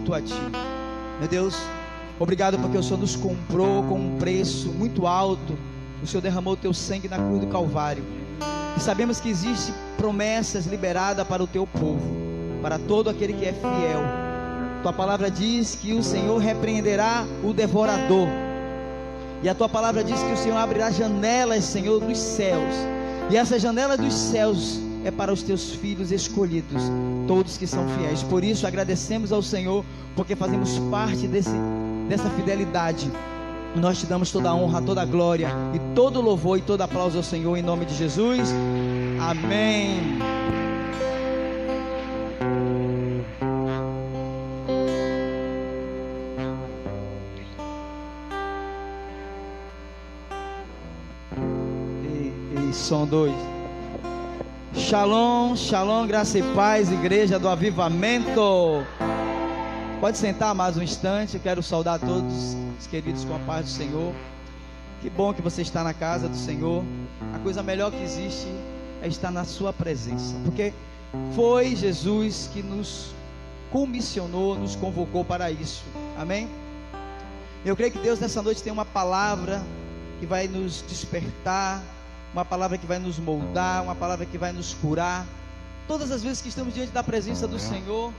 junto a Ti. Meu Deus, obrigado porque o Senhor nos comprou com um preço muito alto. O Senhor derramou o Teu sangue na cruz do Calvário. E sabemos que existem promessas liberadas para o Teu povo, para todo aquele que é fiel. Tua palavra diz que o Senhor repreenderá o devorador. E a Tua palavra diz que o Senhor abrirá janelas, Senhor, dos céus. E essa janela dos céus é para os Teus filhos escolhidos, todos que são fiéis. Por isso agradecemos ao Senhor, porque fazemos parte dessa fidelidade. Nós Te damos toda a honra, toda a glória e todo o louvor e todo aplauso ao Senhor, em nome de Jesus. Amém. Som 2. Shalom, shalom, graça e paz, igreja do avivamento. Pode sentar mais um instante. Eu quero saudar todos os queridos com a paz do Senhor. Que bom que você está na casa do Senhor. A coisa melhor que existe é estar na sua presença, porque foi Jesus que nos comissionou, nos convocou para isso. Amém? Eu creio que Deus nessa noite tem uma palavra que vai nos despertar, uma palavra que vai nos moldar, uma palavra que vai nos curar. Todas as vezes que estamos diante da presença do Senhor,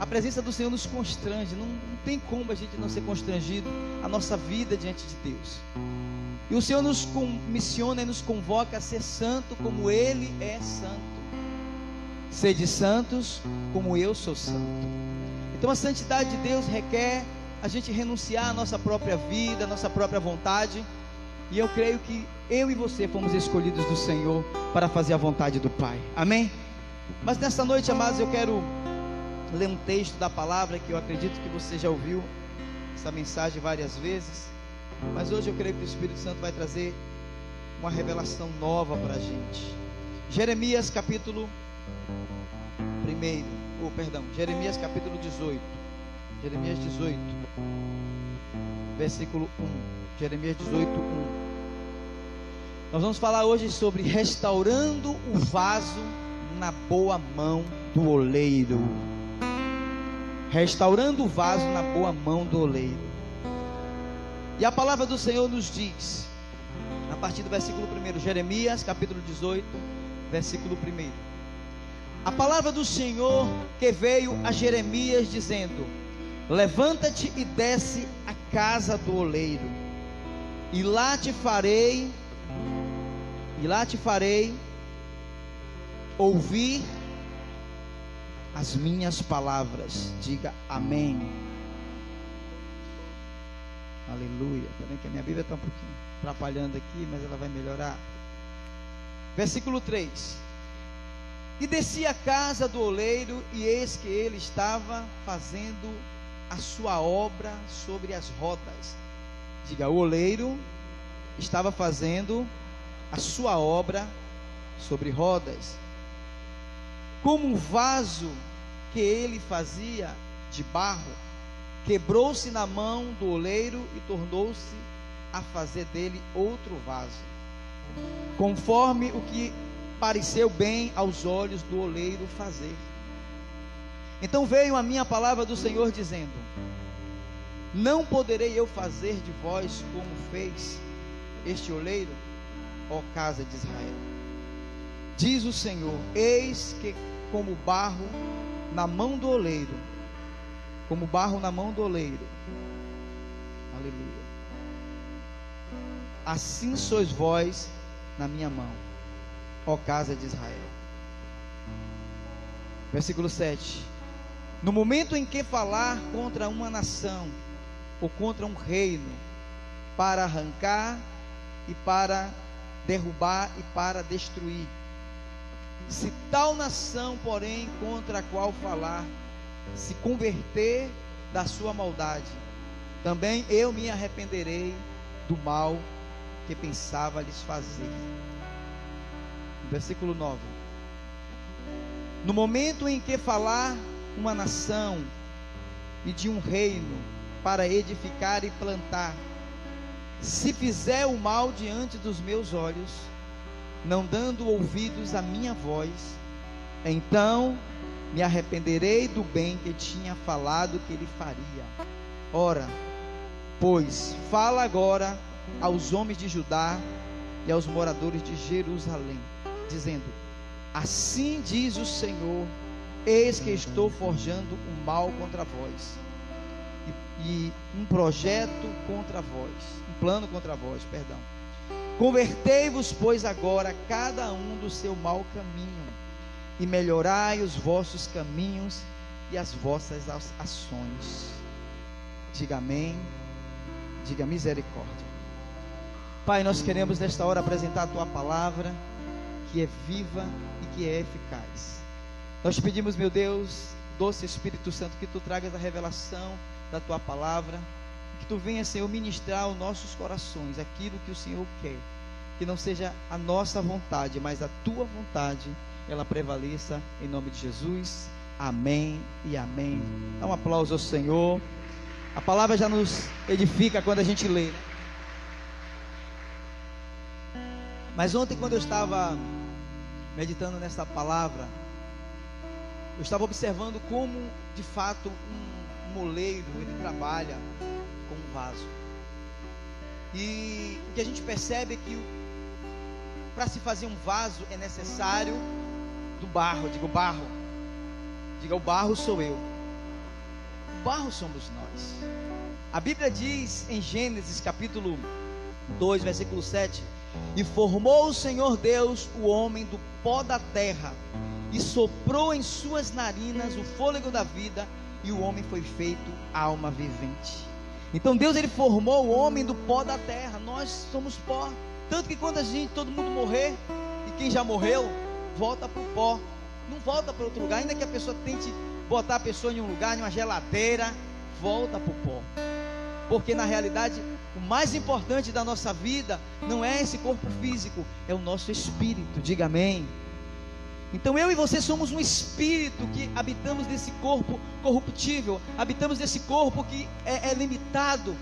a presença do Senhor nos constrange. Não tem como a gente não ser constrangido, a nossa vida diante de Deus. E o Senhor nos comissiona e nos convoca a ser santo como Ele é santo. Sede santos como eu sou santo. Então a santidade de Deus requer a gente renunciar à nossa própria vida, à nossa própria vontade. E eu creio que eu e você fomos escolhidos do Senhor para fazer a vontade do Pai. Amém? Mas nessa noite, amados, eu quero ler um texto da palavra que eu acredito que você já ouviu essa mensagem várias vezes. Mas hoje eu creio que o Espírito Santo vai trazer uma revelação nova para a gente. Jeremias capítulo 1, Jeremias capítulo 18. Jeremias 18, versículo 1. Jeremias 18, 1. Nós vamos falar hoje sobre restaurando o vaso na boa mão do oleiro. Restaurando o vaso na boa mão do oleiro. E a palavra do Senhor nos diz, a partir do versículo 1, Jeremias capítulo 18, versículo 1. A palavra do Senhor que veio a Jeremias dizendo: levanta-te e desce à casa do oleiro, e lá te farei ouvir as minhas palavras. Diga amém. Aleluia. Também que a minha Bíblia está um pouquinho atrapalhando aqui, mas ela vai melhorar. Versículo 3. E desci à casa do oleiro, e eis que ele estava fazendo a sua obra sobre as rodas. Diga, o oleiro estava fazendo a sua obra sobre rodas. Como um vaso que ele fazia de barro, quebrou-se na mão do oleiro e tornou-se a fazer dele outro vaso, conforme o que pareceu bem aos olhos do oleiro fazer. Então veio a minha palavra do Senhor dizendo: não poderei eu fazer de vós como fez este oleiro, ó casa de Israel? Diz o Senhor: eis que como barro na mão do oleiro, como barro na mão do oleiro, aleluia, assim sois vós na minha mão, ó casa de Israel. Versículo 7. No momento em que falar contra uma nação, ou contra um reino, para arrancar e para derrubar e para destruir, se tal nação, porém, contra a qual falar, se converter da sua maldade, também eu me arrependerei do mal que pensava lhes fazer. Versículo 9. No momento em que falar uma nação e de um reino para edificar e plantar, se fizer o mal diante dos meus olhos, não dando ouvidos à minha voz, então me arrependerei do bem que tinha falado que ele faria. Ora, pois, fala agora aos homens de Judá e aos moradores de Jerusalém, dizendo: assim diz o Senhor, eis que estou forjando um mal contra vós, e um projeto contra vós, um plano contra vós, perdão. Convertei-vos, pois, agora cada um do seu mau caminho, e melhorai os vossos caminhos e as vossas ações. Diga amém, diga misericórdia. Pai, nós queremos nesta hora apresentar a Tua palavra, que é viva e que é eficaz. Nós pedimos, meu Deus, doce Espírito Santo, que Tu tragas a revelação da Tua palavra, que Tu venha, Senhor, ministrar aos nossos corações aquilo que o Senhor quer, que não seja a nossa vontade, mas a Tua vontade, ela prevaleça, em nome de Jesus, amém e amém. Dá um aplauso ao Senhor. A palavra já nos edifica quando a gente lê, né? Mas ontem, quando eu estava meditando nessa palavra, eu estava observando como, de fato, um moleiro, ele trabalha com um vaso. E o que a gente percebe é que para se fazer um vaso é necessário do barro. Diga o barro. Diga, o barro sou eu. O barro somos nós. A Bíblia diz em Gênesis capítulo 2, versículo 7: e formou o Senhor Deus o homem do pó da terra, e soprou em suas narinas o fôlego da vida, e o homem foi feito alma vivente. Então Deus, ele formou o homem do pó da terra. Nós somos pó. Tanto que quando todo mundo morrer, e quem já morreu, volta para o pó, não volta para outro lugar. Ainda que a pessoa tente botar a pessoa em um lugar, em uma geladeira, volta para o pó. Porque na realidade, o mais importante da nossa vida não é esse corpo físico, é o nosso espírito. Diga amém. Então eu e você somos um espírito que habitamos nesse corpo corruptível, habitamos nesse corpo que é limitado.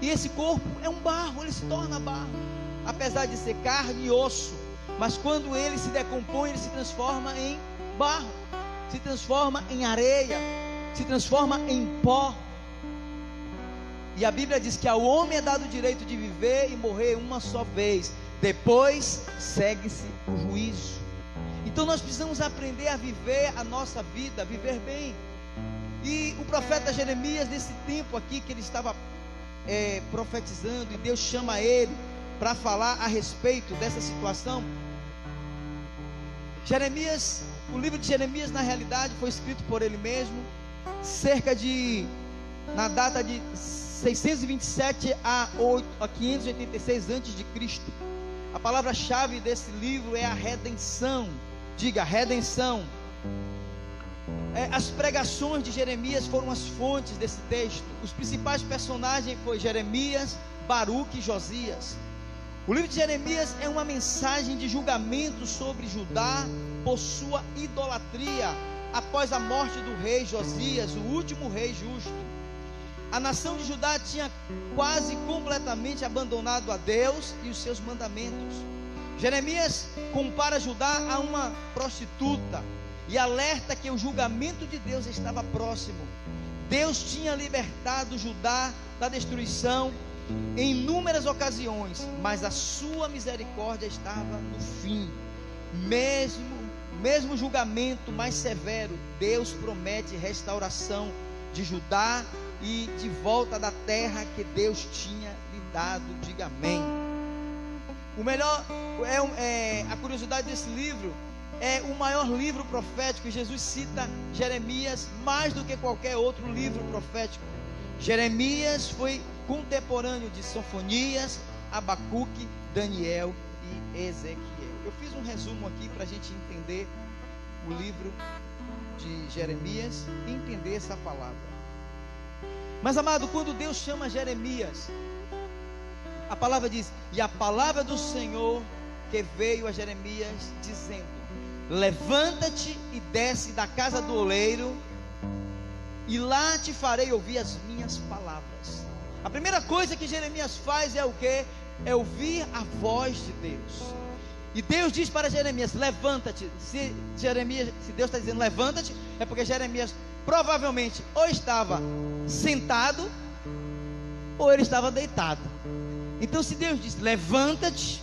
E esse corpo é um barro, ele se torna barro, apesar de ser carne e osso. Mas quando ele se decompõe, ele se transforma em barro, se transforma em areia, se transforma em pó. E a Bíblia diz que ao homem é dado o direito de viver e morrer uma só vez, depois segue-se o juízo. Então nós precisamos aprender a viver a nossa vida, a viver bem. E o profeta Jeremias, nesse tempo aqui que ele estava profetizando, e Deus chama ele para falar a respeito dessa situação. Jeremias, o livro de Jeremias, na realidade, foi escrito por ele mesmo, na data de 627 a 586 a.C. A palavra-chave desse livro é a redenção. Diga, redenção. As pregações de Jeremias foram as fontes desse texto. Os principais personagens foram Jeremias, Baruque e Josias. O livro de Jeremias é uma mensagem de julgamento sobre Judá por sua idolatria após a morte do rei Josias, o último rei justo. A nação de Judá tinha quase completamente abandonado a Deus e os seus mandamentos. Jeremias compara Judá a uma prostituta e alerta que o julgamento de Deus estava próximo. Deus tinha libertado Judá da destruição em inúmeras ocasiões, mas a sua misericórdia estava no fim. Mesmo julgamento mais severo, Deus promete restauração de Judá e de volta da terra que Deus tinha lhe dado. Diga amém. O melhor a curiosidade desse livro é o maior livro profético. Jesus cita Jeremias mais do que qualquer outro livro profético. Jeremias foi contemporâneo de Sofonias, Abacuque, Daniel e Ezequiel. Eu fiz um resumo aqui para a gente entender o livro de Jeremias e entender essa palavra. Mas amado, quando Deus chama Jeremias, a palavra diz: e a palavra do Senhor que veio a Jeremias dizendo: levanta-te e desce da casa do oleiro, e lá te farei ouvir as minhas palavras. A primeira coisa que Jeremias faz é o quê? É ouvir a voz de Deus. E Deus diz para Jeremias: levanta-te. Se Deus está dizendo levanta-te, é porque Jeremias provavelmente ou estava sentado ou ele estava deitado. Então se Deus diz, levanta-te,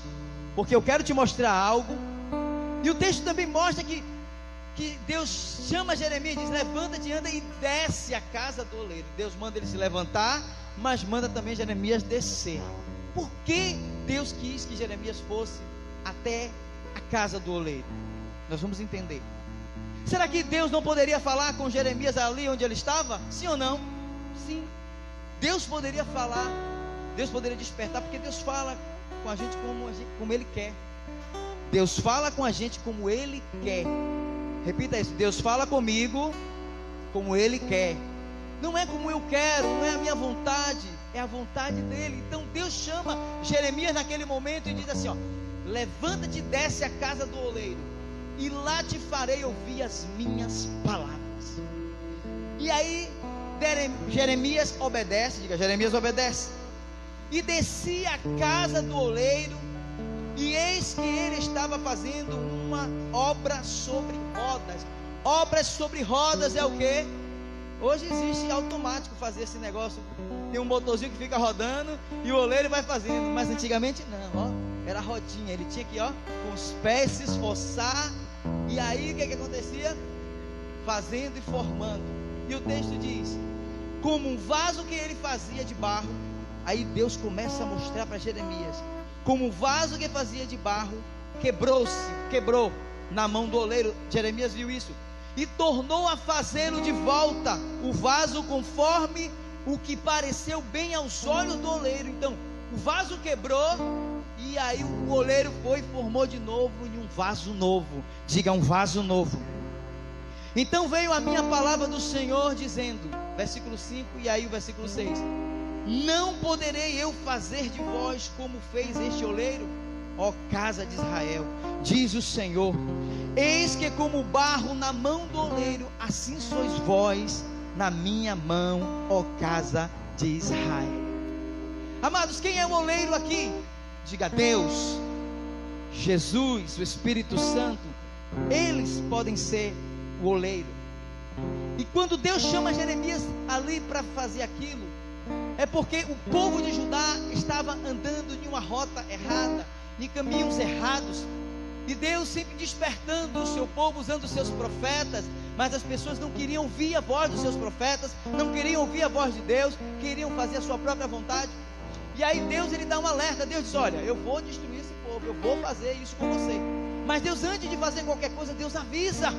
porque eu quero te mostrar algo. E o texto também mostra que Deus chama Jeremias e diz, levanta-te, anda e desce a casa do oleiro. Deus manda ele se levantar, mas manda também Jeremias descer. Por que Deus quis que Jeremias fosse até a casa do oleiro? Nós vamos entender. Será que Deus não poderia falar com Jeremias ali onde ele estava? Sim ou não? Sim. Deus poderia falar, Deus poderia despertar, porque Deus fala com a gente como Ele quer. Deus fala com a gente como Ele quer. Repita isso, Deus fala comigo como Ele quer. Não é como eu quero, não é a minha vontade, é a vontade dEle. Então Deus chama Jeremias naquele momento e diz assim, ó, levanta-te e desce a casa do oleiro, e lá te farei ouvir as minhas palavras. E aí Jeremias obedece, diga, Jeremias obedece, e descia a casa do oleiro, e eis que ele estava fazendo uma obra sobre rodas. Obras sobre rodas é o que? Hoje existe automático fazer esse negócio, tem um motorzinho que fica rodando e o oleiro vai fazendo, mas antigamente não, ó, era rodinha, ele tinha que, ó, com os pés se esforçar. E aí o que acontecia? Fazendo e formando. E o texto diz, como um vaso que ele fazia de barro. Aí Deus começa a mostrar para Jeremias, como um vaso que fazia de barro, quebrou na mão do oleiro. Jeremias viu isso, e tornou a fazê-lo de volta, o vaso conforme o que pareceu bem aos olhos do oleiro. Então o vaso quebrou, e aí o oleiro foi e formou de novo em um vaso novo. Diga, um vaso novo. Então veio a minha palavra do Senhor dizendo, versículo 5 e aí o versículo 6, não poderei eu fazer de vós como fez este oleiro, ó casa de Israel, diz o Senhor, eis que como barro na mão do oleiro, assim sois vós na minha mão, ó casa de Israel. Amados, quem é o oleiro aqui? Diga, Deus, Jesus, o Espírito Santo. Eles podem ser o oleiro. E quando Deus chama Jeremias ali para fazer aquilo, é porque o povo de Judá estava andando em uma rota errada, em caminhos errados, e Deus sempre despertando o seu povo, usando os seus profetas, mas as pessoas não queriam ouvir a voz dos seus profetas, não queriam ouvir a voz de Deus, queriam fazer a sua própria vontade. E aí Deus, ele dá um alerta. Deus diz, olha, eu vou destruir esse povo, eu vou fazer isso com você. Mas Deus, antes de fazer qualquer coisa, Deus avisa.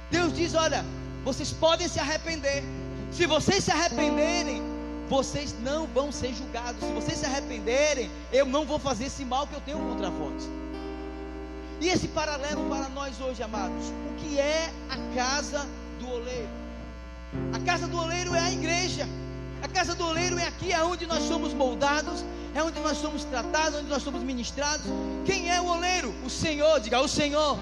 Deus diz, olha, vocês podem se arrepender. Se vocês se arrependerem, vocês não vão ser julgados. Se vocês se arrependerem, eu não vou fazer esse mal que eu tenho contra vós. E esse paralelo para nós hoje, amados, o que é a casa do oleiro? A casa do oleiro é a igreja. A casa do oleiro é aqui, é onde nós somos moldados, é onde nós somos tratados, onde nós somos ministrados. Quem é o oleiro? O Senhor. Diga, o Senhor.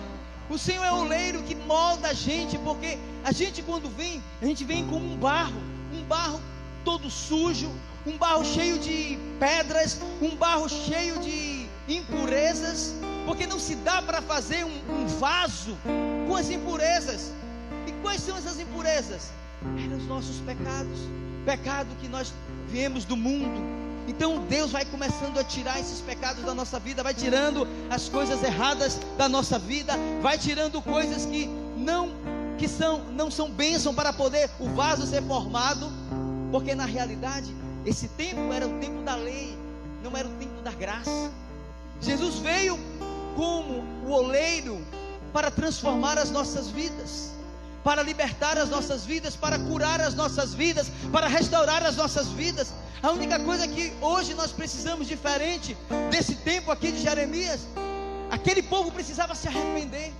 O Senhor é o oleiro que molda a gente, porque a gente quando vem, a gente vem como um barro todo sujo, um barro cheio de pedras, um barro cheio de impurezas, porque não se dá para fazer um vaso com as impurezas. E quais são essas impurezas? Eram os nossos pecados. Pecado que nós viemos do mundo. Então Deus vai começando a tirar esses pecados da nossa vida, vai tirando as coisas erradas da nossa vida, vai tirando coisas que não são bênção para poder o vaso ser formado, porque na realidade esse tempo era o tempo da lei, não era o tempo da graça. Jesus veio como o oleiro para transformar as nossas vidas, para libertar as nossas vidas, para curar as nossas vidas, para restaurar as nossas vidas. A única coisa que hoje nós precisamos, diferente desse tempo aqui de Jeremias, aquele povo precisava se arrepender,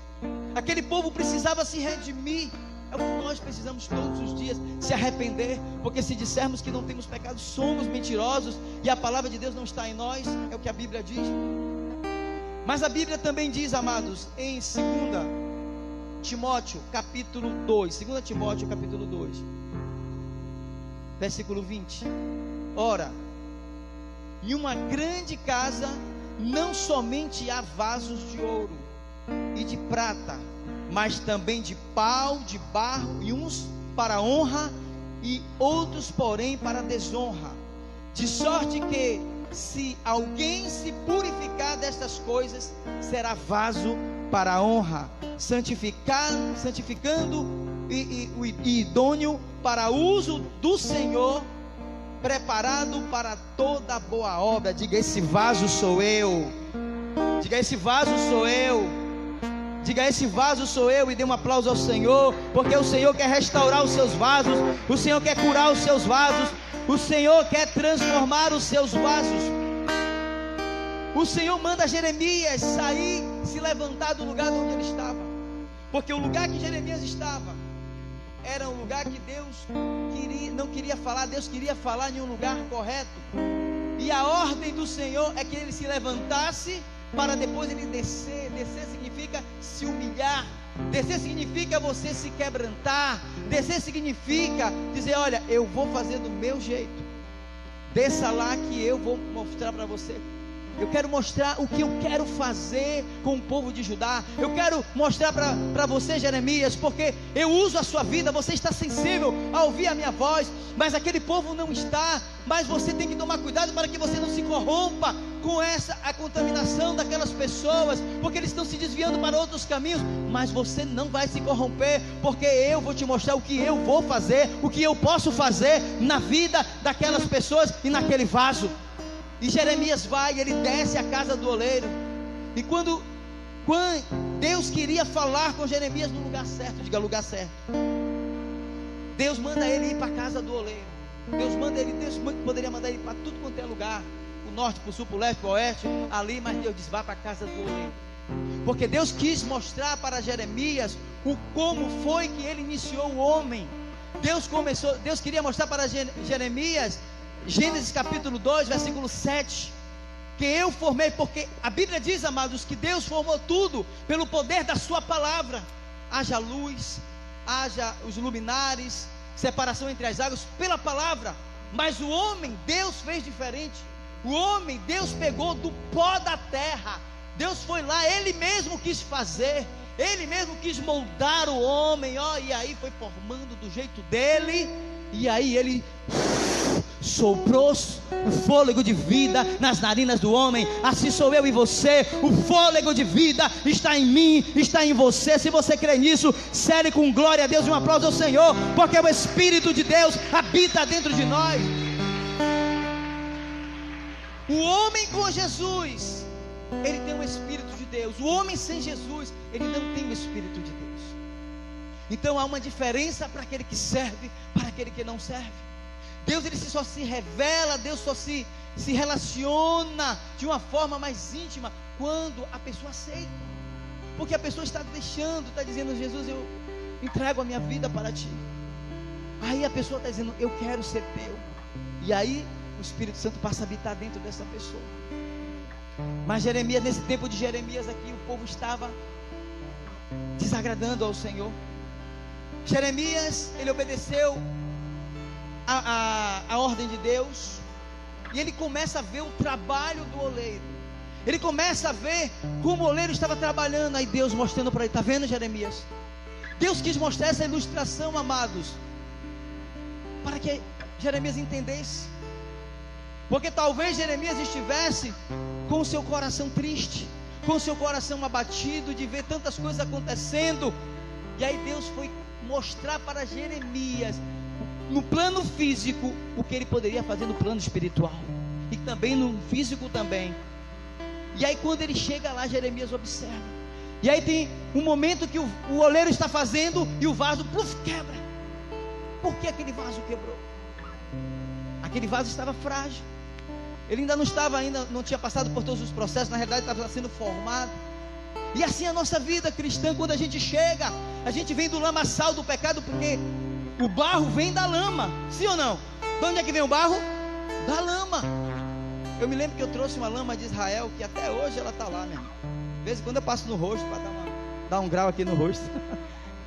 aquele povo precisava se redimir. É o que nós precisamos todos os dias, se arrepender, porque se dissermos que não temos pecado, somos mentirosos e a palavra de Deus não está em nós, é o que a Bíblia diz. Mas a Bíblia também diz, amados, em 2 Timóteo capítulo 2, 2 Timóteo capítulo 2, versículo 20, ora, em uma grande casa não somente há vasos de ouro e de prata, mas também de pau, de barro, e uns para honra, e outros, porém, para desonra. De sorte que, se alguém se purificar destas coisas, será vaso para a honra, santificando e idôneo para uso do Senhor, preparado para toda boa obra. Diga: esse vaso sou eu. Diga: esse vaso sou eu. Diga: esse vaso sou eu. E dê um aplauso ao Senhor, porque o Senhor quer restaurar os seus vasos, o Senhor quer curar os seus vasos, o Senhor quer transformar os seus vasos. O Senhor manda Jeremias sair, se levantar do lugar onde ele estava, porque o lugar que Jeremias estava era um lugar que Deus não queria falar. Deus queria falar em um lugar correto, e a ordem do Senhor é que ele se levantasse para depois ele descer. Descer significa se humilhar, descer significa você se quebrantar, descer significa dizer: olha, eu vou fazer do meu jeito, desça lá que eu vou mostrar para você. Eu quero mostrar o que eu quero fazer com o povo de Judá. Eu quero mostrar para você, Jeremias, porque eu uso a sua vida. Você está sensível a ouvir a minha voz, mas aquele povo não está. Mas você tem que tomar cuidado para que você não se corrompa com a contaminação daquelas pessoas, porque eles estão se desviando para outros caminhos. Mas você não vai se corromper, porque eu vou te mostrar o que eu vou fazer, o que eu posso fazer na vida daquelas pessoas e naquele vaso. E Jeremias vai, ele desce à casa do oleiro. E quando Deus queria falar com Jeremias no lugar certo, diga: lugar certo. Deus manda ele ir para a casa do oleiro. Deus poderia mandar ele para tudo quanto é lugar, para o norte, para o sul, para o leste, para o oeste, ali, mas Deus diz: vá para a casa do oleiro. Porque Deus quis mostrar para Jeremias como foi que ele iniciou o homem. Deus queria mostrar para Jeremias, Gênesis capítulo 2, versículo 7, que eu formei, porque a Bíblia diz, amados, que Deus formou tudo pelo poder da sua palavra. Haja luz, haja os luminares, separação entre as águas, pela palavra. Mas o homem, Deus fez diferente. O homem, Deus pegou do pó da terra. Deus foi lá, Ele mesmo quis fazer, Ele mesmo quis moldar o homem, e aí foi formando do jeito dele. E aí Ele soprou o fôlego de vida nas narinas do homem. Assim sou eu e você. O fôlego de vida está em mim, está em você. Se você crê nisso, cele com glória a Deus e um aplauso ao Senhor, porque o Espírito de Deus habita dentro de nós. O homem com Jesus, ele tem o Espírito de Deus. O homem sem Jesus, ele não tem o Espírito de Deus. Então há uma diferença para aquele que serve, para aquele que não serve. Deus, ele só se revela, Deus só se relaciona de uma forma mais íntima quando a pessoa aceita. Porque a pessoa está deixando, está dizendo: Jesus, eu entrego a minha vida para ti. Aí a pessoa está dizendo: eu quero ser teu. E aí o Espírito Santo passa a habitar dentro dessa pessoa. Mas Jeremias, nesse tempo de Jeremias aqui, o povo estava desagradando ao Senhor. Jeremias, ele obedeceu a ordem de Deus, e ele começa a ver o trabalho do oleiro. Ele começa a ver como o oleiro estava trabalhando. Aí Deus mostrando para ele: está vendo, Jeremias? Deus quis mostrar essa ilustração, amados, para que Jeremias entendesse. Porque talvez Jeremias estivesse com o seu coração triste, com o seu coração abatido de ver tantas coisas acontecendo. E aí Deus foi mostrar para Jeremias, no plano físico, o que ele poderia fazer no plano espiritual, e também no físico também. E aí quando ele chega lá, Jeremias observa. E aí tem um momento que o oleiro está fazendo e o vaso quebra. Por que aquele vaso quebrou? Aquele vaso estava frágil. Ele não tinha passado por todos os processos. Na realidade estava sendo formado. E assim a nossa vida cristã, quando a gente chega, a gente vem do lamaçal do pecado, porque o barro vem da lama, sim ou não? De onde é que vem o barro? Da lama. Eu me lembro que eu trouxe uma lama de Israel, que até hoje ela está lá, né? De vez em quando eu passo no rosto, para dar um grau aqui no rosto,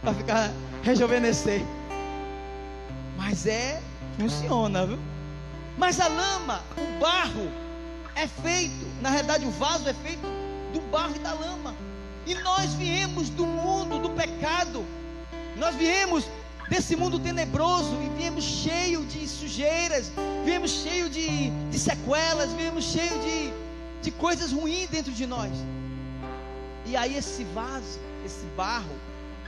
para ficar, rejuvenescer. Mas funciona, viu? Mas a lama, o barro, é feito, na realidade o vaso é feito do barro e da lama. E nós viemos do mundo do pecado, nós viemos desse mundo tenebroso e viemos cheio de sujeiras, viemos cheio de sequelas, viemos cheio de coisas ruins dentro de nós. E aí esse vaso, esse barro,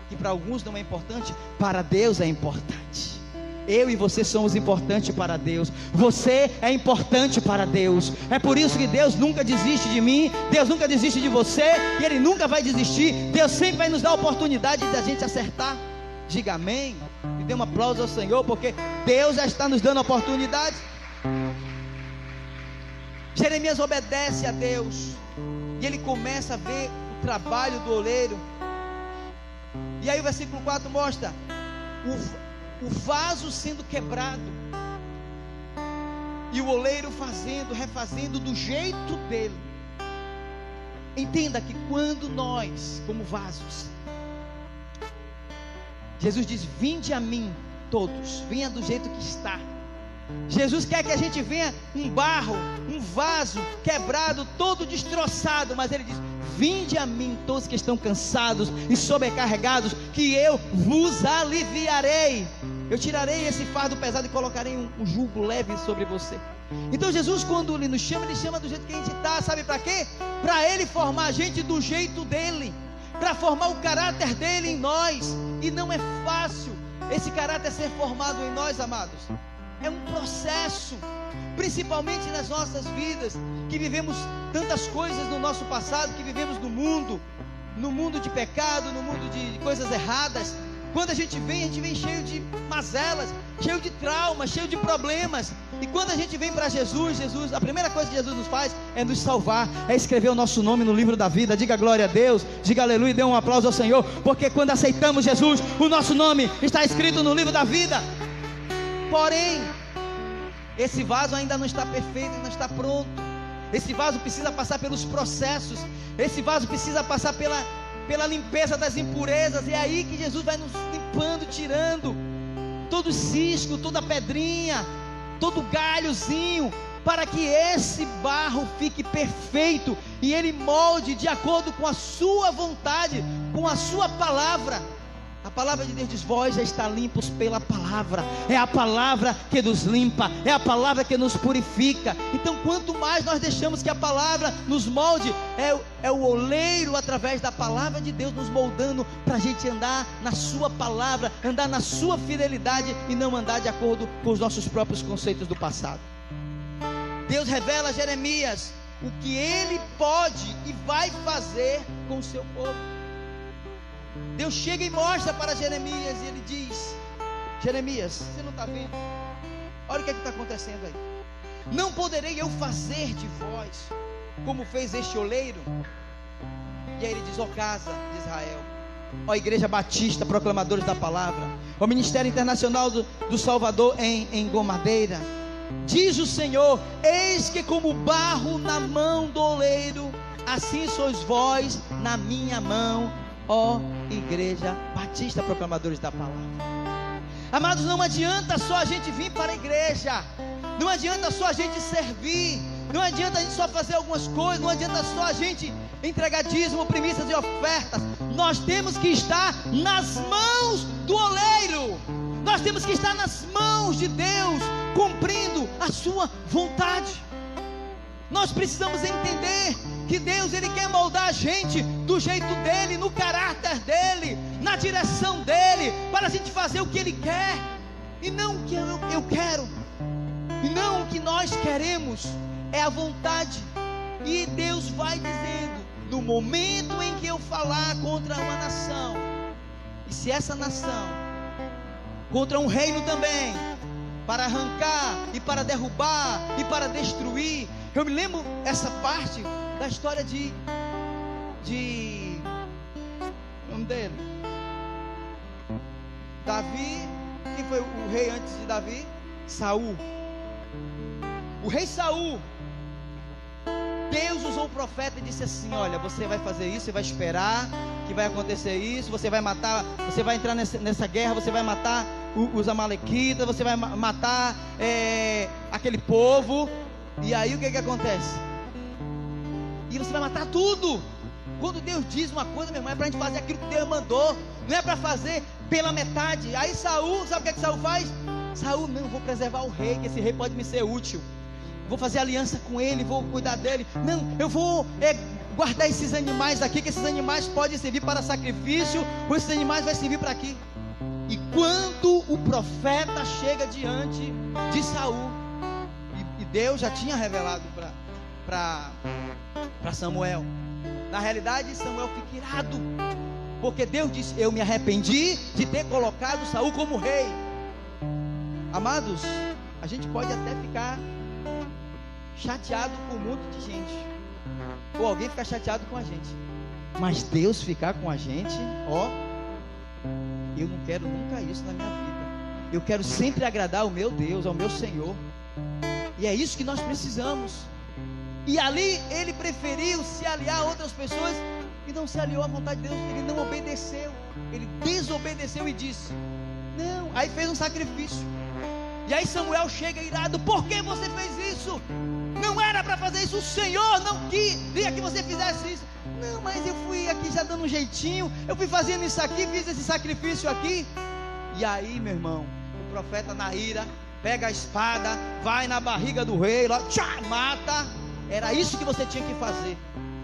que para alguns não é importante, para Deus é importante. Eu e você somos importantes para Deus. Você é importante para Deus. É por isso que Deus nunca desiste de mim, Deus nunca desiste de você, e Ele nunca vai desistir. Deus sempre vai nos dar a oportunidade de a gente acertar. Diga amém. E dê um aplauso ao Senhor, porque Deus já está nos dando a oportunidade. Jeremias obedece a Deus, e ele começa a ver o trabalho do oleiro. E aí o versículo 4 mostra o vaso sendo quebrado, e o oleiro refazendo do jeito dele. Entenda que quando nós, como vasos, Jesus diz: vinde a mim todos, venha do jeito que está. Jesus quer que a gente venha um barro, um vaso quebrado, todo destroçado, mas Ele diz: vinde a mim todos que estão cansados e sobrecarregados, que eu vos aliviarei. Eu tirarei esse fardo pesado e colocarei um jugo leve sobre você. Então Jesus, quando Ele nos chama, Ele chama do jeito que a gente está. Sabe para quê? Para Ele formar a gente do jeito dEle, para formar o caráter dEle em nós. E não é fácil esse caráter ser formado em nós, amados. É um processo, principalmente nas nossas vidas, que vivemos tantas coisas no nosso passado, que vivemos no mundo de pecado, no mundo de coisas erradas. Quando a gente vem cheio de mazelas, cheio de traumas, cheio de problemas. E quando a gente vem para Jesus, a primeira coisa que Jesus nos faz é nos salvar, é escrever o nosso nome no livro da vida. Diga glória a Deus, diga aleluia e dê um aplauso ao Senhor, porque quando aceitamos Jesus, o nosso nome está escrito no livro da vida. Porém, esse vaso ainda não está perfeito, não está pronto. Esse vaso precisa passar pelos processos, esse vaso precisa passar pela limpeza das impurezas. É aí que Jesus vai nos limpando, tirando todo o cisco, toda a pedrinha, todo o galhozinho, para que esse barro fique perfeito e ele molde de acordo com a sua vontade, com a sua palavra. A palavra de Deus diz: vós já está limpos pela palavra. É a palavra que nos limpa, é a palavra que nos purifica. Então quanto mais nós deixamos que a palavra nos molde, é o oleiro através da palavra de Deus nos moldando, para a gente andar na sua palavra, andar na sua fidelidade, e não andar de acordo com os nossos próprios conceitos do passado. Deus revela a Jeremias o que Ele pode e vai fazer com o seu povo. Deus chega e mostra para Jeremias, e Ele diz: Jeremias, você não está vendo? Olha o que está acontecendo aí. Não poderei eu fazer de vós como fez este oleiro? E aí Ele diz: ó casa de Israel, ó Igreja Batista, proclamadores da palavra, ó Ministério Internacional do Salvador em Gomadeira, diz o Senhor: eis que como barro na mão do oleiro, assim sois vós na minha mão, ó Igreja Batista, proclamadores da palavra. Amados, não adianta só a gente vir para a igreja, não adianta só a gente servir, não adianta a gente só fazer algumas coisas, não adianta só a gente entregar dízimo, primícias e ofertas. Nós temos que estar nas mãos do oleiro, nós temos que estar nas mãos de Deus, cumprindo a sua vontade. Nós precisamos entender que Deus, Ele quer moldar a gente do jeito dEle, no caráter dEle, na direção dEle, para a gente fazer o que Ele quer, e não o que eu quero, e não o que nós queremos. É a vontade. E Deus vai dizendo: no momento em que eu falar contra uma nação, e se essa nação, contra um reino também, para arrancar, e para derrubar, e para destruir. Eu me lembro essa parte da história de o nome dele, Davi. Quem foi o rei antes de Davi? Saul. O rei Saul, Deus usou o profeta e disse assim: olha, você vai fazer isso, você vai esperar que vai acontecer isso, você vai matar, você vai entrar nessa guerra, você vai matar os amalequitas, você vai matar aquele povo. E aí o que acontece? E você vai matar tudo. Quando Deus diz uma coisa, meu irmão, é para a gente fazer aquilo que Deus mandou, não é para fazer pela metade. Aí Saul, sabe o que Saul faz? Saul, não, vou preservar o rei, que esse rei pode me ser útil, vou fazer aliança com ele, vou cuidar dele. Não, eu vou guardar esses animais aqui, que esses animais podem servir para sacrifício, ou esses animais vão servir para aqui. E quando o profeta chega diante de Saul, e Deus já tinha revelado para Samuel, na realidade Samuel fica irado, porque Deus disse: eu me arrependi de ter colocado Saul como rei. Amados, a gente pode até ficar chateado com um monte de gente, ou alguém ficar chateado com a gente, mas Deus ficar com a gente, ó, eu não quero nunca isso na minha vida. Eu quero sempre agradar ao meu Deus, ao meu Senhor, e é isso que nós precisamos. E ali ele preferiu se aliar a outras pessoas e não se aliou à vontade de Deus. Ele não obedeceu, ele desobedeceu e disse não. Aí fez um sacrifício. E aí Samuel chega irado: por que você fez isso? Não era para fazer isso, o Senhor não queria que você fizesse isso. Não, mas eu fui aqui já dando um jeitinho, eu fui fazendo isso aqui, fiz esse sacrifício aqui. E aí, meu irmão, o profeta na ira pega a espada, vai na barriga do rei, lá, mata. Era isso que você tinha que fazer.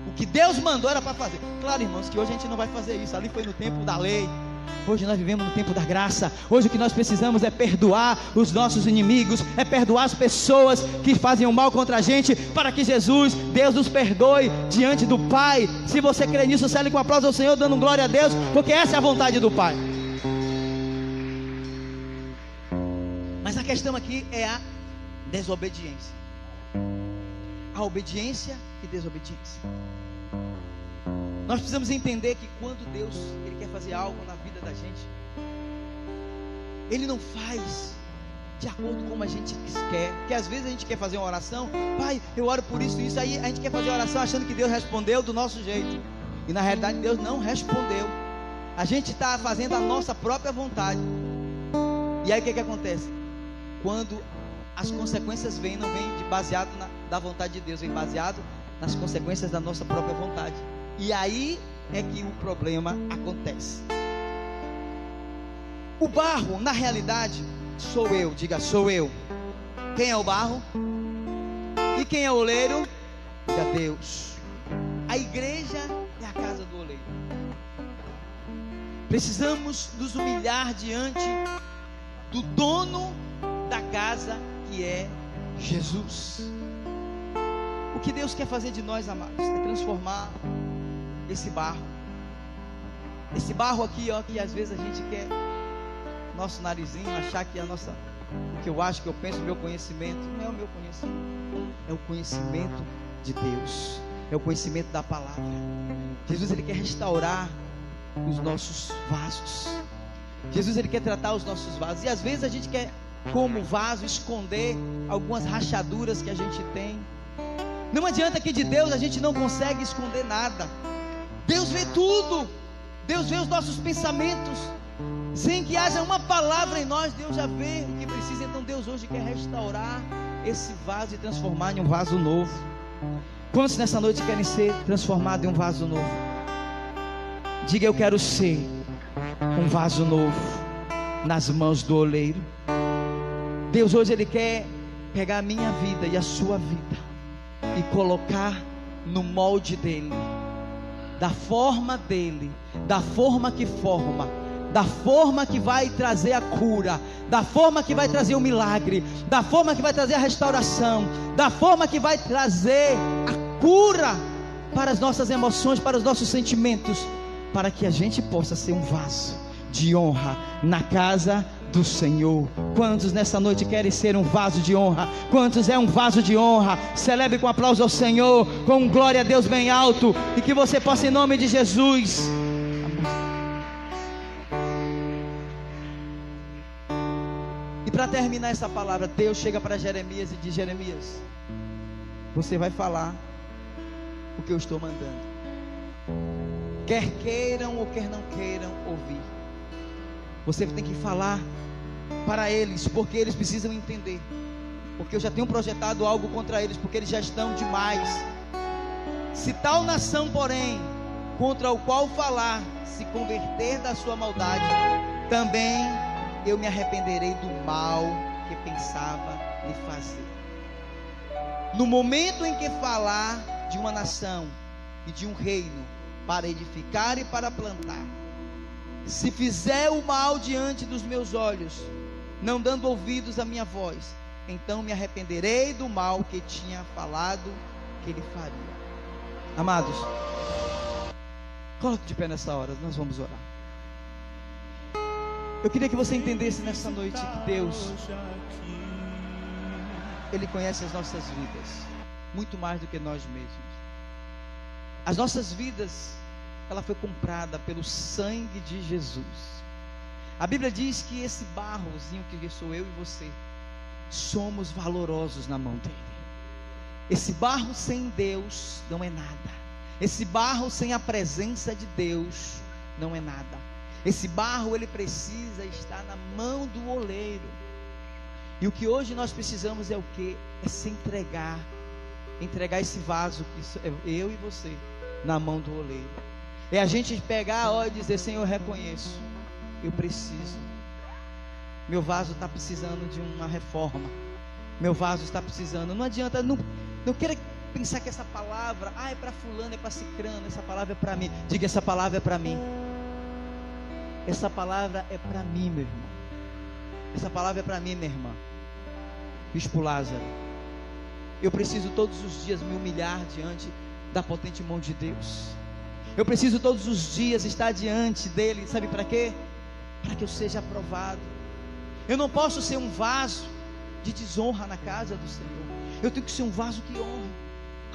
O que Deus mandou era para fazer. Claro, irmãos, que hoje a gente não vai fazer isso. Ali foi no tempo da lei. Hoje nós vivemos no tempo da graça. Hoje o que nós precisamos é perdoar os nossos inimigos, é perdoar as pessoas que fazem o mal contra a gente, para que Jesus, Deus nos perdoe diante do Pai. Se você crê nisso, cele com aplauso ao Senhor, dando glória a Deus, porque essa é a vontade do Pai. Mas a questão aqui é a desobediência. A obediência e desobediência. Nós precisamos entender que quando Deus ele quer fazer algo na vida da gente, Ele não faz de acordo com como a gente quer. Porque às vezes a gente quer fazer uma oração: Pai, eu oro por isso e isso. Aí a gente quer fazer a oração achando que Deus respondeu do nosso jeito, e na realidade Deus não respondeu. A gente está fazendo a nossa própria vontade. E aí o que acontece? Quando as consequências vêm, não vêm baseado da vontade de Deus, vem baseado nas consequências da nossa própria vontade. E aí é que o problema acontece. O barro, na realidade, sou eu. Diga: sou eu. Quem é o barro? E quem é o oleiro? Diga: Deus. A igreja é a casa do oleiro. Precisamos nos humilhar diante do dono da casa, que é Jesus. O que Deus quer fazer de nós, amados, é transformar esse barro aqui, ó, que às vezes a gente quer nosso narizinho, achar que a nossa, o que eu acho, que eu penso, o meu conhecimento, não é o meu conhecimento, é o conhecimento de Deus, é o conhecimento da palavra. Jesus, ele quer restaurar os nossos vasos. Jesus, ele quer tratar os nossos vasos, e às vezes a gente quer, como vaso, esconder algumas rachaduras que a gente tem. Não adianta que de Deus a gente não consegue esconder nada. Deus vê tudo. Deus vê os nossos pensamentos. Sem que haja uma palavra em nós, Deus já vê o que precisa. Então Deus hoje quer restaurar esse vaso e transformar em um vaso novo. Quantos nessa noite querem ser transformados em um vaso novo? Diga: eu quero ser um vaso novo nas mãos do oleiro. Deus hoje ele quer pegar a minha vida e a sua vida e colocar no molde dele, da forma dele, da forma que forma, da forma que vai trazer a cura, da forma que vai trazer o milagre, da forma que vai trazer a restauração, da forma que vai trazer a cura para as nossas emoções, para os nossos sentimentos, para que a gente possa ser um vaso de honra na casa do Senhor. Quantos nessa noite querem ser um vaso de honra? Quantos é um vaso de honra? Celebre com aplauso ao Senhor, com glória a Deus bem alto, e que você possa, em nome de Jesus. E para terminar essa palavra, Deus chega para Jeremias e diz: Jeremias, você vai falar o que eu estou mandando, quer queiram ou quer não queiram ouvir. Você tem que falar para eles, porque eles precisam entender, porque eu já tenho projetado algo contra eles, porque eles já estão demais. Se tal nação, porém, contra o qual falar se converter da sua maldade, também eu me arrependerei do mal que pensava lhe fazer. No momento em que falar de uma nação e de um reino para edificar e para plantar, se fizer o mal diante dos meus olhos, não dando ouvidos à minha voz, então me arrependerei do mal que tinha falado que ele faria. Amados, coloque de pé nessa hora, nós vamos orar. Eu queria que você entendesse nessa noite que Deus, Ele conhece as nossas vidas muito mais do que nós mesmos. As nossas vidas, ela foi comprada pelo sangue de Jesus. A Bíblia diz que esse barrozinho que sou eu e você, somos valorosos na mão dele. Esse barro sem Deus não é nada. Esse barro sem a presença de Deus não é nada. Esse barro, ele precisa estar na mão do oleiro. E o que hoje nós precisamos é o quê? É se entregar. Entregar esse vaso, que eu e você, na mão do oleiro. É a gente pegar e dizer: Senhor, eu reconheço, eu preciso. Meu vaso está precisando de uma reforma. Meu vaso está precisando. Não adianta, não queira pensar que essa palavra, é para fulano, é para cicrano. Essa palavra é para mim. Diga: essa palavra é para mim. Essa palavra é para mim, meu irmão. Essa palavra é para mim, minha irmã. Bispo Lázaro, eu preciso todos os dias me humilhar diante da potente mão de Deus. Eu preciso todos os dias estar diante dele. Sabe para quê? Para que eu seja aprovado. Eu não posso ser um vaso de desonra na casa do Senhor. Eu tenho que ser um vaso que honre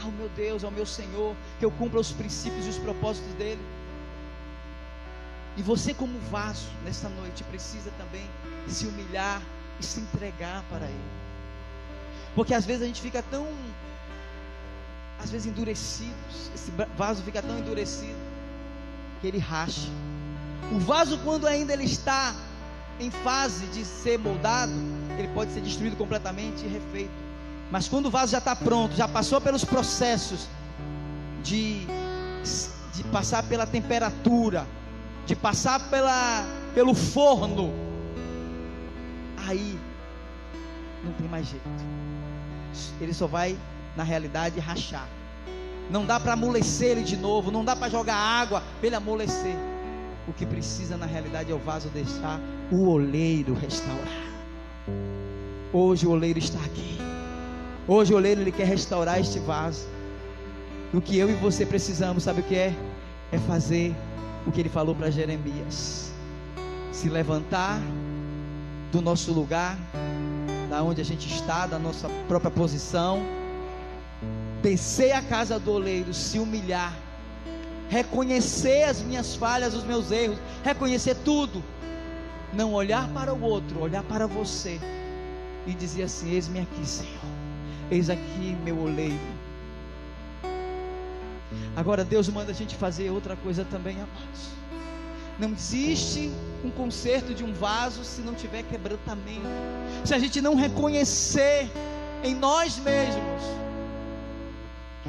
ao meu Deus, ao meu Senhor, que eu cumpra os princípios e os propósitos dele. E você, como vaso, nessa noite, precisa também se humilhar e se entregar para ele. Porque às vezes a gente fica tão, endurecidos. Esse vaso fica tão endurecido que ele racha. O vaso, quando ainda ele está em fase de ser moldado, ele pode ser destruído completamente e refeito. Mas quando o vaso já está pronto, já passou pelos processos de passar pela temperatura, de passar pelo forno, aí não tem mais jeito. Ele só vai, na realidade, rachar. Não dá para amolecer ele de novo. Não dá para jogar água para ele amolecer. O que precisa, na realidade, é o vaso deixar o oleiro restaurar. Hoje o oleiro está aqui. Hoje o oleiro, ele quer restaurar este vaso. E o que eu e você precisamos, sabe o que é? É fazer o que ele falou para Jeremias: se levantar do nosso lugar, da onde a gente está, da nossa própria posição, descer à casa do oleiro, se humilhar, reconhecer as minhas falhas, os meus erros, reconhecer tudo, não olhar para o outro, olhar para você e dizer assim: eis-me aqui, Senhor, eis aqui meu oleiro. Agora Deus manda a gente fazer outra coisa também, amados. Não existe um conserto de um vaso se não tiver quebrantamento. Se a gente não reconhecer em nós mesmos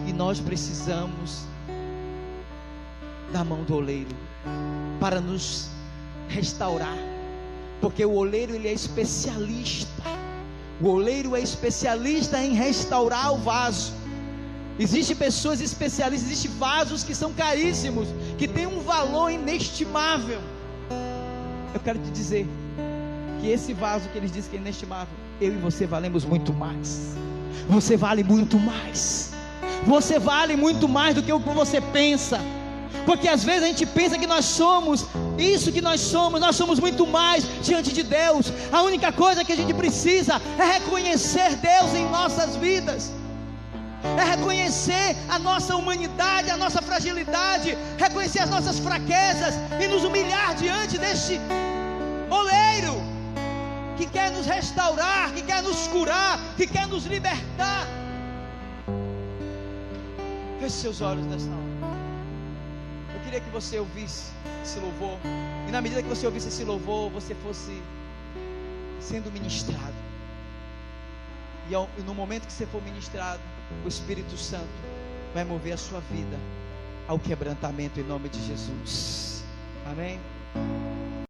que nós precisamos da mão do oleiro para nos restaurar. Porque o oleiro, ele é especialista. O oleiro é especialista em restaurar o vaso. Existem pessoas especialistas, existem vasos que são caríssimos, que têm um valor inestimável. Eu quero te dizer que esse vaso que eles dizem que é inestimável, eu e você valemos muito mais. Você vale muito mais. Você vale muito mais do que o que você pensa. Porque às vezes a gente pensa que nós somos isso que nós somos muito mais diante de Deus. A única coisa que a gente precisa é reconhecer Deus em nossas vidas. É reconhecer a nossa humanidade, a nossa fragilidade, reconhecer as nossas fraquezas e nos humilhar diante deste oleiro que quer nos restaurar, que quer nos curar, que quer nos libertar. Feche seus olhos nesta hora. Eu queria que você ouvisse esse louvor, e na medida que você ouvisse esse louvor, você fosse sendo ministrado. E no momento que você for ministrado, o Espírito Santo vai mover a sua vida ao quebrantamento em nome de Jesus. Amém?